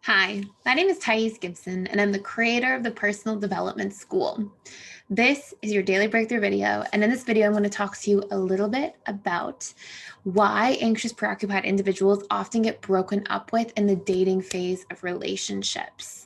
Hi, my name is Gibson, and I'm the creator of the Personal Development School. This is your daily breakthrough video, and in this video, I'm going to talk to you a little bit about why anxious, preoccupied individuals often get broken up with in the dating phase of relationships.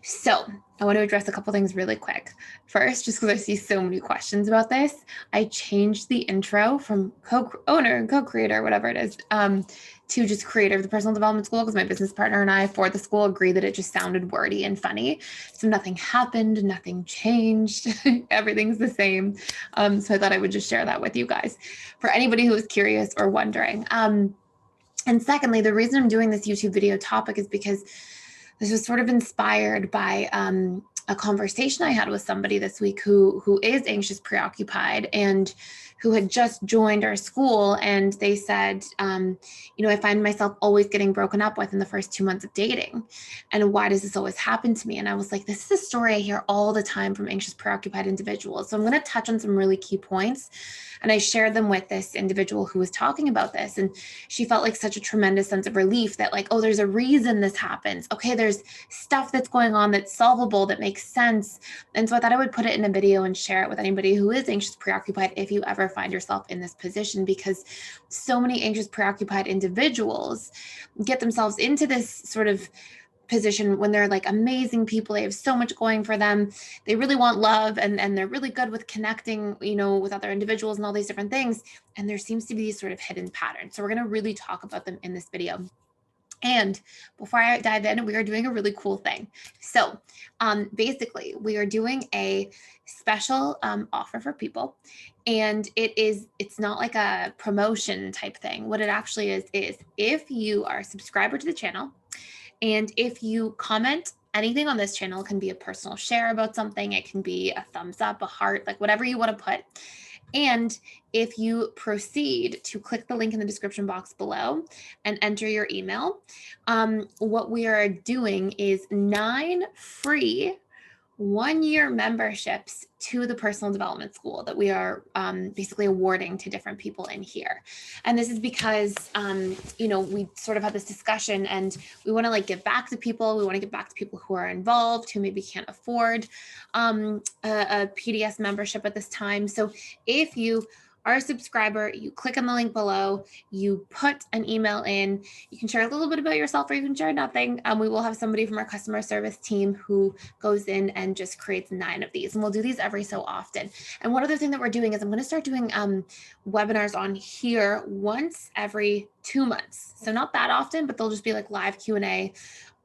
So I want to address a couple things really quick. First, just because I see so many questions about this, I changed the intro from co-owner and co-creator, whatever it is, to just creator of the personal development school, because my business partner and I for the school agreed that it just sounded wordy and funny. So nothing happened, nothing changed, everything's the same. So I thought I would just share that with you guys for anybody who is curious or wondering. And secondly, the reason I'm doing this YouTube video topic is because this was sort of inspired by a conversation I had with somebody this week who is anxious, preoccupied, and who had just joined our school. And they said, I find myself always getting broken up with in the first 2 months of dating. And why does this always happen to me? And I was like, this is a story I hear all the time from anxious, preoccupied individuals. So I'm going to touch on some really key points. And I shared them with this individual who was talking about this. And she felt like such a tremendous sense of relief that like, oh, there's a reason this happens. Okay, there's stuff that's going on that's solvable, that makes sense. And so I thought I would put it in a video and share it with anybody who is anxious, preoccupied, if you ever find yourself in this position, because so many anxious, preoccupied individuals get themselves into this sort of position when they're like amazing people. They have so much going for them. They really want love and they're really good with connecting, with other individuals and all these different things. And there seems to be these sort of hidden patterns. So we're going to really talk about them in this video. And before I dive in, we are doing a really cool thing. So basically, we are doing a special offer for people. And it's not like a promotion type thing. What it actually is if you are a subscriber to the channel, and if you comment anything on this channel, it can be a personal share about something, it can be a thumbs up, a heart, like whatever you want to put. And if you proceed to click the link in the description box below and enter your email, what we are doing is 9 free 1-year memberships to the personal development school that we are basically awarding to different people in here. And this is because, we sort of had this discussion and we want to like give back to people. We want to give back to people who are involved, who maybe can't afford a PDS membership at this time. So if you are a subscriber, you click on the link below, you put an email in, you can share a little bit about yourself or you can share nothing. We will have somebody from our customer service team who goes in and just creates 9 of these. And we'll do these every so often. And one other thing that we're doing is I'm going to start doing webinars on here once every 2 months. So not that often, but they'll just be like live Q&A.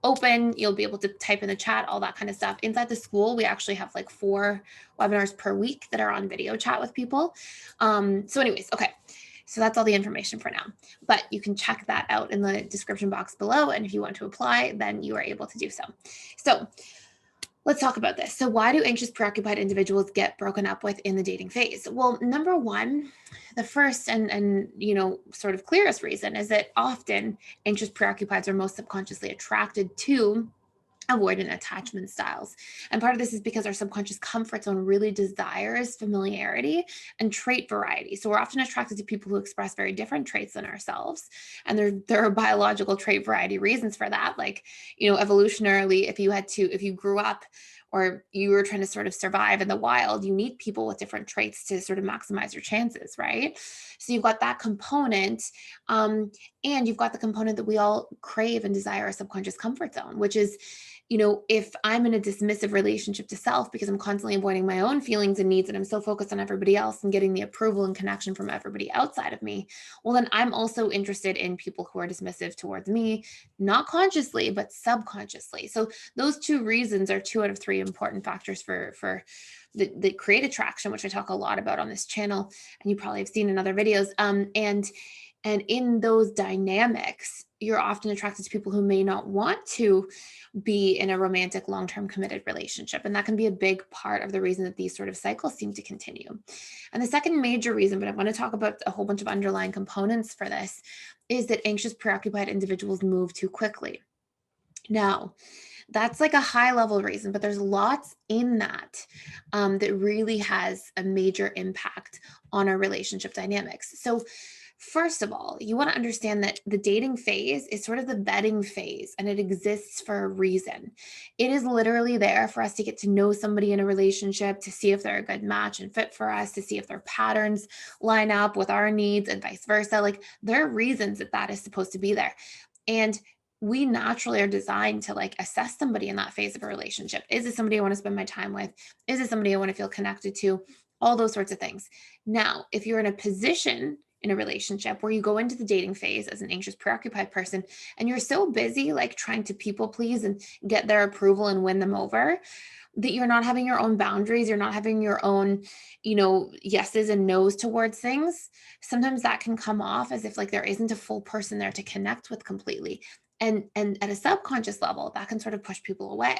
Open, you'll be able to type in the chat, all that kind of stuff. Inside the school, we actually have like 4 webinars per week that are on video chat with people. So anyways, okay. So that's all the information for now, but you can check that out in the description box below. And if you want to apply, then you are able to do so. So let's talk about this. So why do anxious, preoccupied individuals get broken up with in the dating phase? Well, number one, the first and sort of clearest reason is that often anxious, preoccupieds are most subconsciously attracted to avoidant attachment styles. And part of this is because our subconscious comfort zone really desires familiarity and trait variety. So we're often attracted to people who express very different traits than ourselves. And there are biological trait variety reasons for that. Like, evolutionarily, if you grew up or you were trying to sort of survive in the wild, you need people with different traits to sort of maximize your chances, right? So you've got that component, and you've got the component that we all crave and desire a subconscious comfort zone, which is, if I'm in a dismissive relationship to self because I'm constantly avoiding my own feelings and needs and I'm so focused on everybody else and getting the approval and connection from everybody outside of me, well, then I'm also interested in people who are dismissive towards me, not consciously, but subconsciously. So those 2 reasons are 2 out of 3 important factors for the create attraction, which I talk a lot about on this channel, and you probably have seen in other videos. And in those dynamics, you're often attracted to people who may not want to be in a romantic, long-term committed relationship. And that can be a big part of the reason that these sort of cycles seem to continue. And the second major reason, but I want to talk about a whole bunch of underlying components for this, is that anxious, preoccupied individuals move too quickly. Now, That's like a high level reason, but there's lots in that that really has a major impact on our relationship dynamics. So, first of all, you want to understand that the dating phase is sort of the vetting phase and it exists for a reason. It is literally there for us to get to know somebody in a relationship, to see if they're a good match and fit for us, to see if their patterns line up with our needs and vice versa. Like, there are reasons that that is supposed to be there. And we naturally are designed to like assess somebody in that phase of a relationship. Is this somebody I want to spend my time with? Is this somebody I want to feel connected to? All those sorts of things. Now, if you're in a position in a relationship where you go into the dating phase as an anxious, preoccupied person, and you're so busy like trying to people please and get their approval and win them over, that you're not having your own boundaries, you're not having your own, yeses and nos towards things, sometimes that can come off as if like there isn't a full person there to connect with completely. And at a subconscious level, that can sort of push people away.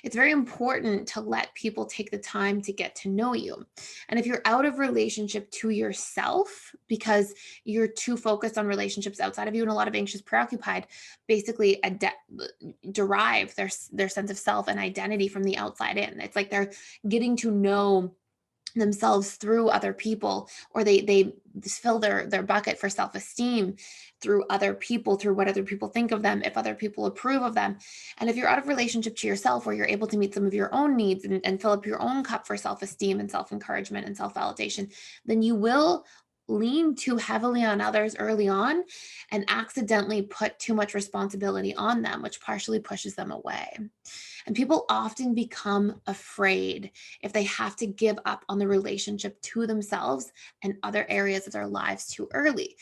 It's very important to let people take the time to get to know you. And if you're out of relationship to yourself because you're too focused on relationships outside of you, and a lot of anxious preoccupied basically derive their sense of self and identity from the outside in. It's like they're getting to know themselves through other people, or they fill their bucket for self-esteem through other people, through what other people think of them, if other people approve of them. And if you're out of relationship to yourself, where you're able to meet some of your own needs and fill up your own cup for self-esteem and self-encouragement and self-validation, then you will lean too heavily on others early on and accidentally put too much responsibility on them, which partially pushes them away. And people often become afraid if they have to give up on the relationship to themselves and other areas of their lives too early.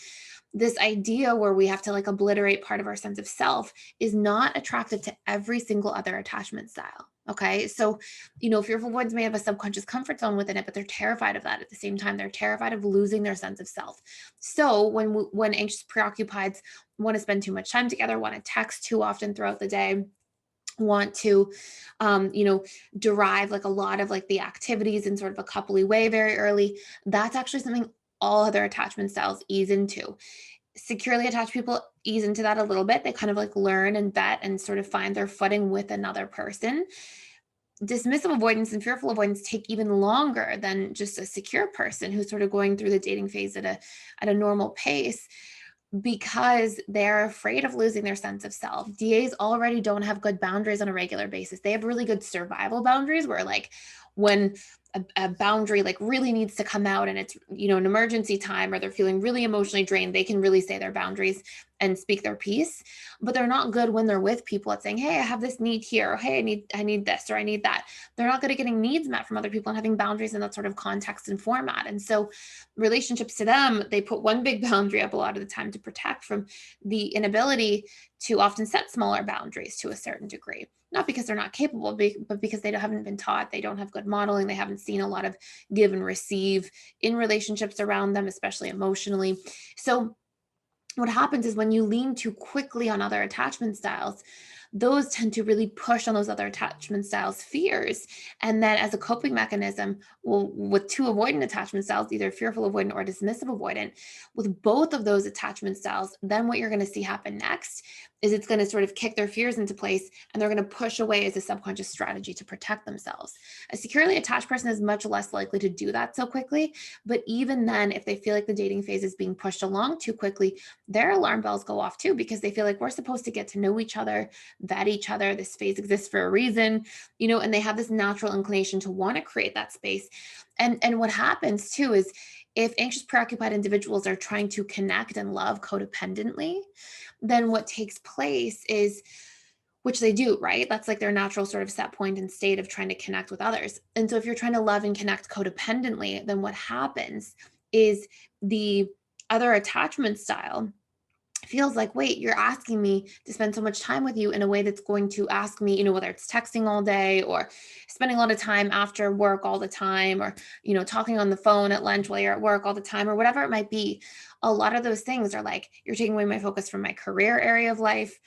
This idea where we have to like obliterate part of our sense of self is not attractive to every single other attachment style. Okay. So, fearful avoidants may have a subconscious comfort zone within it, but they're terrified of that at the same time. They're terrified of losing their sense of self. So when anxious preoccupieds want to spend too much time together, want to text too often throughout the day, want to derive like a lot of like the activities in sort of a coupley way very early, that's actually something all other attachment styles ease into. Securely attached people ease into that a little bit. They kind of like learn and vet and sort of find their footing with another person. Dismissive avoidance and fearful avoidance take even longer than just a secure person who's sort of going through the dating phase at a normal pace, because they're afraid of losing their sense of self. DAs already don't have good boundaries on a regular basis. They have really good survival boundaries where like when a boundary like really needs to come out and it's, an emergency time, or they're feeling really emotionally drained, they can really say their boundaries and speak their piece. But they're not good when they're with people at saying, hey, I have this need here, or hey, I need this, or I need that. They're not good at getting needs met from other people and having boundaries in that sort of context and format. And so relationships to them, they put one big boundary up a lot of the time to protect from the inability to often set smaller boundaries to a certain degree. Not because they're not capable, but because they haven't been taught, they don't have good modeling, they haven't seen a lot of give and receive in relationships around them, especially emotionally. So what happens is when you lean too quickly on other attachment styles, those tend to really push on those other attachment styles' fears. And then as a coping mechanism, well, with two avoidant attachment styles, either fearful avoidant or dismissive avoidant, with both of those attachment styles, then what you're going to see happen next is it's going to sort of kick their fears into place, and they're going to push away as a subconscious strategy to protect themselves. A securely attached person is much less likely to do that so quickly. But even then, if they feel like the dating phase is being pushed along too quickly, their alarm bells go off too, because they feel like we're supposed to get to know each other, vet each other. This phase exists for a reason, and they have this natural inclination to want to create that space. And what happens too is if anxious preoccupied individuals are trying to connect and love codependently, then what takes place is, which they do, right? That's like their natural sort of set point and state of trying to connect with others. And so if you're trying to love and connect codependently, then what happens is the other attachment style feels like, wait, you're asking me to spend so much time with you in a way that's going to ask me, whether it's texting all day or spending a lot of time after work all the time, or, talking on the phone at lunch while you're at work all the time, or whatever it might be. A lot of those things are like, you're taking away my focus from my career area of life,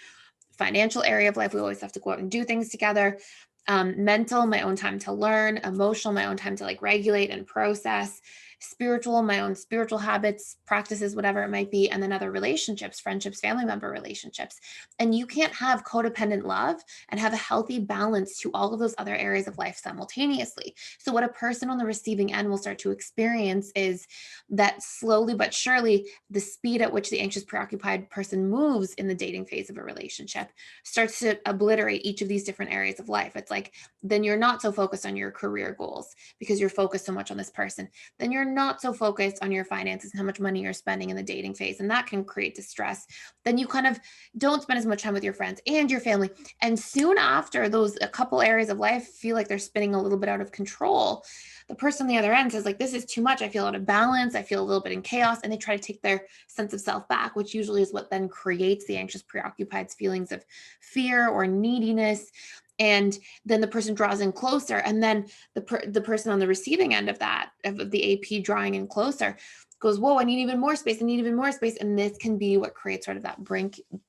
financial area of life. We always have to go out and do things together. Mental, my own time to learn. Emotional, my own time to like regulate and process. spiritual, my own spiritual habits, practices, whatever it might be, and then other relationships, friendships, family member relationships. And you can't have codependent love and have a healthy balance to all of those other areas of life simultaneously. So, what a person on the receiving end will start to experience is that slowly but surely, the speed at which the anxious, preoccupied person moves in the dating phase of a relationship starts to obliterate each of these different areas of life. It's like, then you're not so focused on your career goals because you're focused so much on this person. Then you're not so focused on your finances and how much money you're spending in the dating phase. And that can create distress. Then you kind of don't spend as much time with your friends and your family. And soon after, those a couple areas of life feel like they're spinning a little bit out of control. The person on the other end says, like, this is too much. I feel out of balance. I feel a little bit in chaos. And they try to take their sense of self back, which usually is what then creates the anxious, preoccupied feelings of fear or neediness. And then the person draws in closer. And then the person on the receiving end of that, of the AP drawing in closer, goes, whoa, I need even more space. I need even more space. And this can be what creates sort of that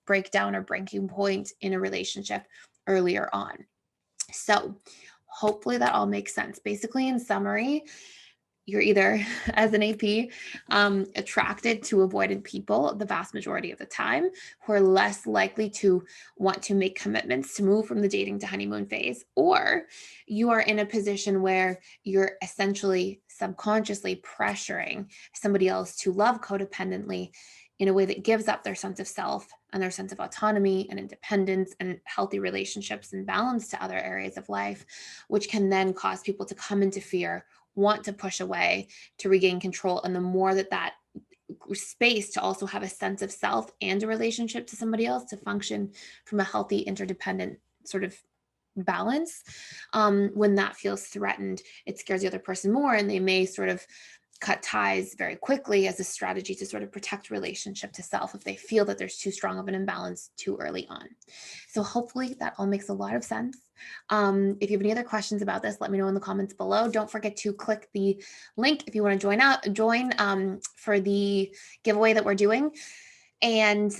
breakdown or breaking point in a relationship earlier on. So hopefully that all makes sense. Basically, in summary, you're either, as an AP, attracted to avoided people the vast majority of the time, who are less likely to want to make commitments to move from the dating to honeymoon phase, or you are in a position where you're essentially subconsciously pressuring somebody else to love codependently in a way that gives up their sense of self and their sense of autonomy and independence and healthy relationships and balance to other areas of life, which can then cause people to come into fear, want to push away to regain control. And the more that space to also have a sense of self and a relationship to somebody else to function from a healthy, interdependent sort of balance, when that feels threatened, it scares the other person more, and they may sort of cut ties very quickly as a strategy to sort of protect relationship to self if they feel that there's too strong of an imbalance too early on. So hopefully that all makes a lot of sense. If you have any other questions about this, let me know in the comments below. Don't forget to click the link if you want to join for the giveaway that we're doing, and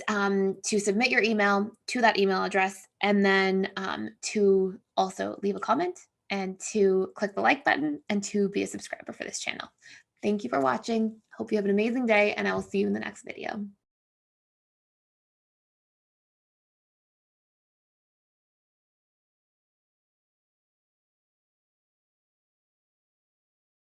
to submit your email to that email address, and then to also leave a comment and to click the like button and to be a subscriber for this channel. Thank you for watching. Hope you have an amazing day, and I will see you in the next video.